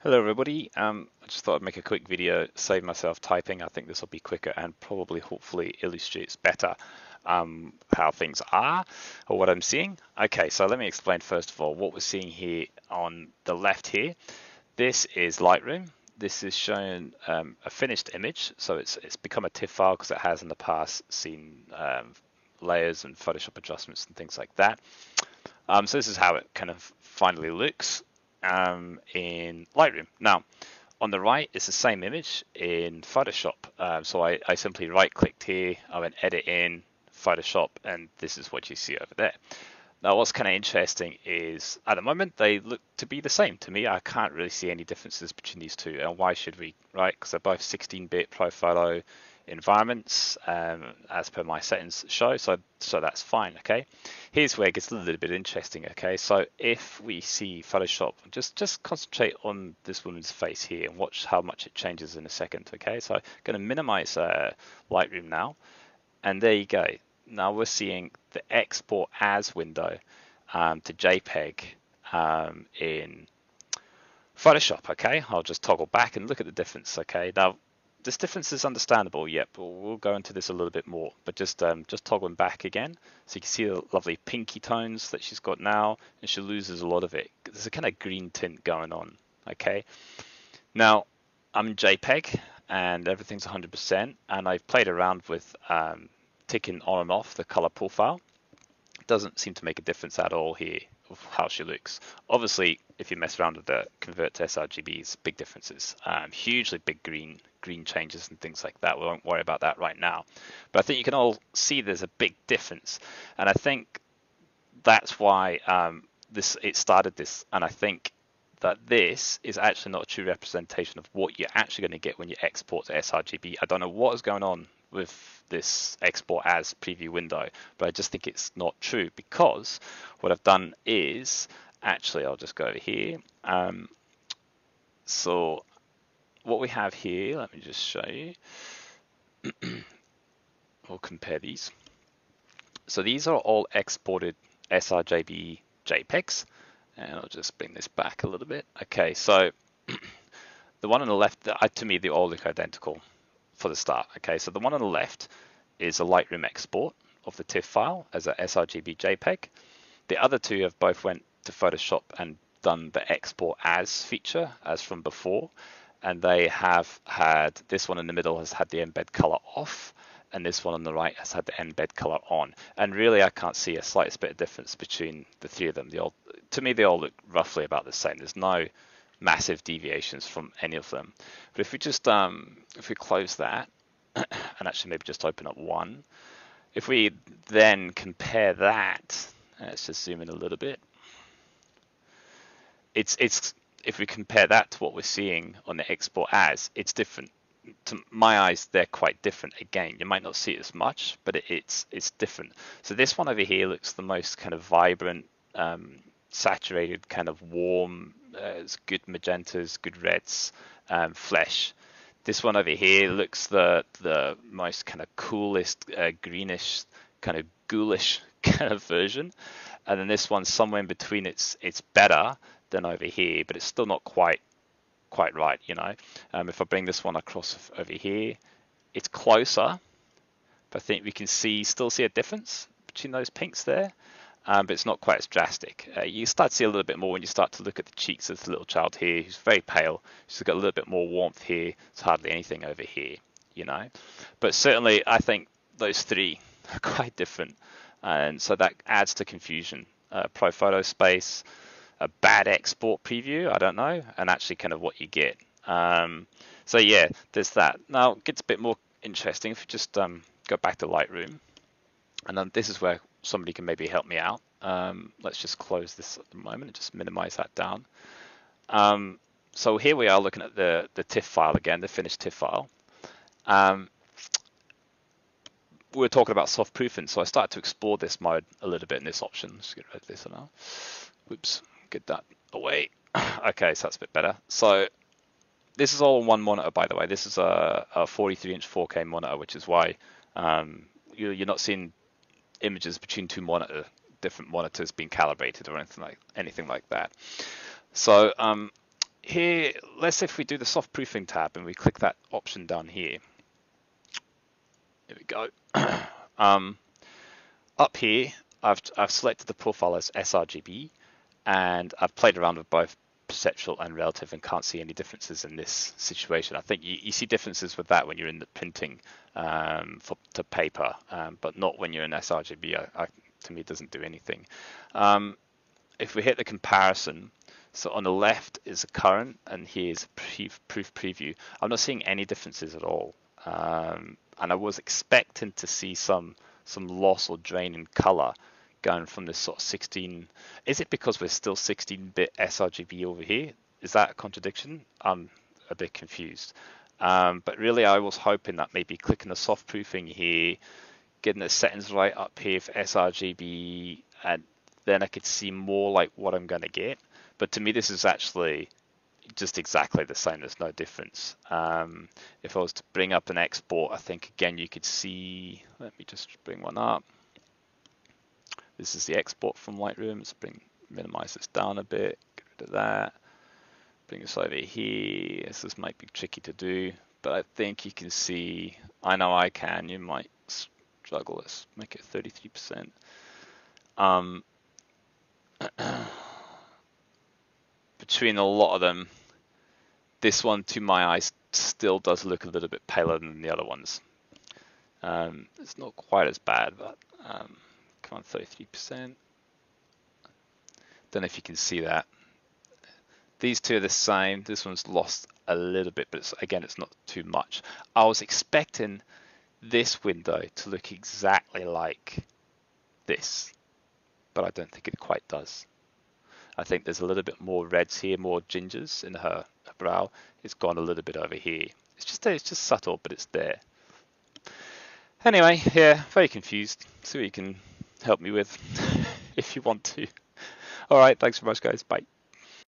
Hello everybody. I just thought I'd make a quick video, save myself typing. I think this will be quicker and probably hopefully illustrates better how things are or what I'm seeing. Okay, so let me explain first of all what we're seeing here on the left here. This is Lightroom. This is showing a finished image, so it's become a TIFF file because it has in the past seen layers and Photoshop adjustments and things like that. So this is how it kind of finally looks in Lightroom. Now, on the right is the same image in Photoshop. So I simply right-clicked here, I went Edit in Photoshop, and this is what you see over there. Now, what's kind of interesting is at the moment they look to be the same to me. I can't really see any differences between these two, and why should we, right? Because they're both 16-bit ProPhoto environments as per my settings show, so that's fine. Okay, here's where it gets a little bit interesting. Okay, so if we see Photoshop, just concentrate on this woman's face here and watch how much it changes in a second. Okay, so I'm going to minimize Lightroom now, and there you go. Now we're seeing the export as window to JPEG in Photoshop. Okay, I'll just toggle back and look at the difference. Okay, now this difference is understandable, yep, but we'll go into this a little bit more. But just toggling back again, so you can see the lovely pinky tones that she's got now, and she loses a lot of it. There's a kind of green tint going on. Okay, now I'm in JPEG and everything's 100%, and I've played around with ticking on and off the color profile. It doesn't seem to make a difference at all here of how she looks. Obviously, if you mess around with the convert to sRGBs, big differences, hugely big green changes and things like that. We won't worry about that right now. But I think you can all see there's a big difference, and I think that's why it started this. And I think that this is actually not a true representation of what you're actually going to get when you export to sRGB. I don't know what is going on with this export as preview window, but I just think it's not true, because what I've done is actually, I'll just go over here. So what we have here, let me just show you. We'll compare these. So these are all exported sRGB JPEGs, and I'll just bring this back a little bit. Okay, so the one on the left, to me, they all look identical for the start. Okay, so the one on the left is a Lightroom export of the TIFF file as a sRGB JPEG. The other two have both went to Photoshop and done the export as feature as from before, and they have had, this one in the middle has had the embed color off, and this one on the right has had the embed color on. And really, I can't see a slightest bit of difference between the three of them. To me, they all look roughly about the same. There's no massive deviations from any of them. But if we just if we close that and actually maybe just open up one, if we then compare that, let's just zoom in a little bit. It's if we compare that to what we're seeing on the export as, it's different. To my eyes, they're quite different. Again, you might not see it as much, but it's different. So this one over here looks the most kind of vibrant, saturated, kind of warm. It's good magentas, good reds, flesh. This one over here looks the most kind of coolest, greenish, kind of ghoulish kind of version, and then this one somewhere in between. It's better than over here, but it's still not quite right, you know. If I bring this one across over here, it's closer, but I think we can still see a difference between those pinks there. But it's not quite as drastic. You start to see a little bit more when you start to look at the cheeks of the little child here, who's very pale. She's got a little bit more warmth here. It's hardly anything over here, you know. But certainly, I think those three are quite different, and so that adds to confusion. ProPhoto space, a bad export preview, I don't know, and actually kind of what you get. So yeah, there's that. Now it gets a bit more interesting if you just go back to Lightroom, and then this is where somebody can maybe help me out. Let's just close this at the moment and just minimize that down. So here we are looking at the TIFF file again, the finished TIFF file. We were talking about soft proofing, so I started to explore this mode a little bit in this option. Let's get rid of this now. Whoops, get that away. Okay, so that's a bit better. So this is all on one monitor, by the way. This is a 43-inch 4K monitor, which is why you're not seeing images between two different monitors being calibrated or anything like that. So here, let's say if we do the soft proofing tab and we click that option down here. Here we go. Up here, I've selected the profile as sRGB, and I've played around with both perceptual and relative and can't see any differences in this situation. I think you see differences with that when you're in the printing to paper, but not when you're in sRGB. To me, it doesn't do anything. If we hit the comparison, so on the left is a current, and here's a proof preview. I'm not seeing any differences at all, and I was expecting to see some loss or drain in color going from this sort of 16. Is it because we're still 16-bit sRGB over here? Is that a contradiction? I'm a bit confused. But really, I was hoping that maybe clicking the soft proofing here, getting the settings right up here for sRGB, and then I could see more like what I'm going to get. But to me, this is actually just exactly the same. There's no difference. If I was to bring up an export, I think again you could see. Let me just bring one up. This is the export from Lightroom. Let's minimize this down a bit. Get rid of that. Bring this over here. This might be tricky to do, but I think you can see. I know I can. You might struggle. Let's make it 33%. Between a lot of them, this one to my eyes still does look a little bit paler than the other ones. It's not quite as bad, but come on, 33%. Don't know if you can see that. These two are the same. This one's lost a little bit, but it's not too much. I was expecting this window to look exactly like this, but I don't think it quite does. I think there's a little bit more reds here, more gingers in her brow. It's gone a little bit over here. It's just subtle, but it's there. Anyway, yeah, very confused. See what you can help me with if you want to. All right, thanks very much, guys. Bye.